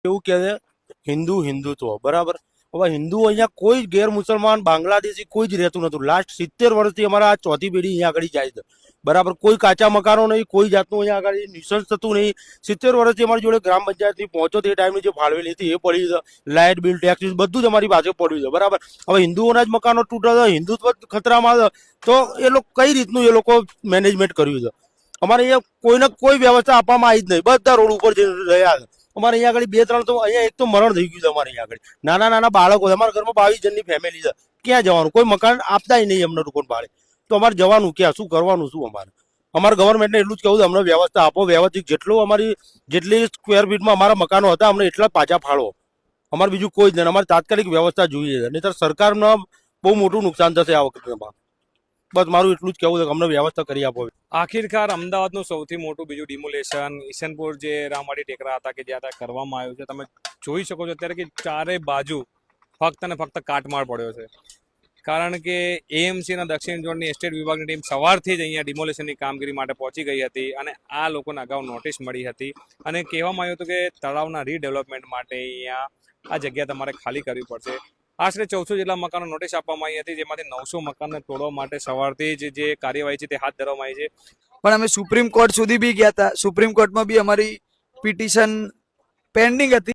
એવું કહે છે હિન્દુત્વ બરાબર. હવે હિન્દુ અહીંયા કોઈ ગેર મુસલમાન બાંગ્લાદેશી કોઈ જ રહેતું નતું. લાસ્ટ 70 વર્ષથી અમારા આ ચોથી પેઢી અહીંયા આગળ જાય છે બરાબર. કોઈ કાચા મકાનો નહીં, કોઈ જાતનું અહીંયા આગળ નિશંસ થતું નહીં. 70 વર્ષથી અમારી જોડે ગ્રામ પંચાયતની પહોંચો તે ટાઈમની જે ફાળવેલી હતી એ પડી છે. લાઇટ બિલ, ટેક્સ બધું જ અમારી પાસે પડ્યું છે બરાબર. હવે હિન્દુઓના જ મકાનો તૂટે છે, હિન્દુત્વ ખતરામાં છે, તો એ લોકો કઈ રીતનું એ લોકો મેનેજમેન્ટ કર્યું છે. અમારે અહીંયા કોઈને કોઈ વ્યવસ્થા આપવામાં આવી જ નહીં. બધા રોડ ઉપર જઈ રહ્યા છે. અમારે અહીંયા આગળ 2-3 તો અહીંયા એક તો મરણ થઈ ગયું છે. અમારે અહીંયા આગળ નાના નાના બાળકો, અમારા ઘરમાં 22 જણની ફેમિલી છે. ક્યાં જવાનું? કોઈ મકાન આપતા નહીં અમને લોકો ભાડે. તો અમારે જવાનું ક્યાં? શું કરવાનું? શું અમારે ગવર્મેન્ટને એટલું જ કહું અમને વ્યવસ્થા આપો વ્યવસ્થિત. જેટલું અમારી જેટલી સ્ક્વેર ફીટમાં અમારા મકાનો હતા અમને એટલા પાછા ફાળો. અમારે બીજું કોઈ જ નહીં. અમારે તાત્કાલિક વ્યવસ્થા જોઈએ છે, નહીંતર સરકારને બહુ મોટું નુકસાન થશે આ વખતે. બસ મારું એટલું જ કહેવું છે કે અમને વ્યવસ્થા કરી આપો. આખિરકાર અમદાવાદનું સૌથી મોટું બીજું ડિમોલેશન ઈશનપુર જે રામવાડી ટેકરા હતા કે જ્યાં ત્યાં કરવામાં આવ્યું છે. તમે જોઈ શકો છો અત્યારે કે ચારે બાજુ ફક્ત અને ફક્ત કાટમાળ પડ્યો છે. કારણ કે એએમસીના દક્ષિણ ઝોનની એસ્ટેટ વિભાગની ટીમ સવારથી જ અહીંયા ડિમોલેશનની કામગીરી માટે પહોંચી ગઈ હતી અને આ લોકોને અગાઉ નોટિસ મળી હતી અને કહેવામાં આવ્યું હતું કે તળાવના રીડેવલપમેન્ટ માટે અહીંયા આ જગ્યા તમારે ખાલી કરવી પડશે. આશરે 1400 જેટલા મકાનો નોટિસ આપવામાં આવી હતી, જેમાંથી 900 મકાનને તોડવા માટે સવારથી જ જે કાર્યવાહી છે તે હાથ ધરવામાં આવી છે. પણ અમે સુપ્રીમ કોર્ટ સુધી બી ગયા હતા. સુપ્રીમ કોર્ટમાં બી અમારી પિટિશન પેન્ડિંગ હતી.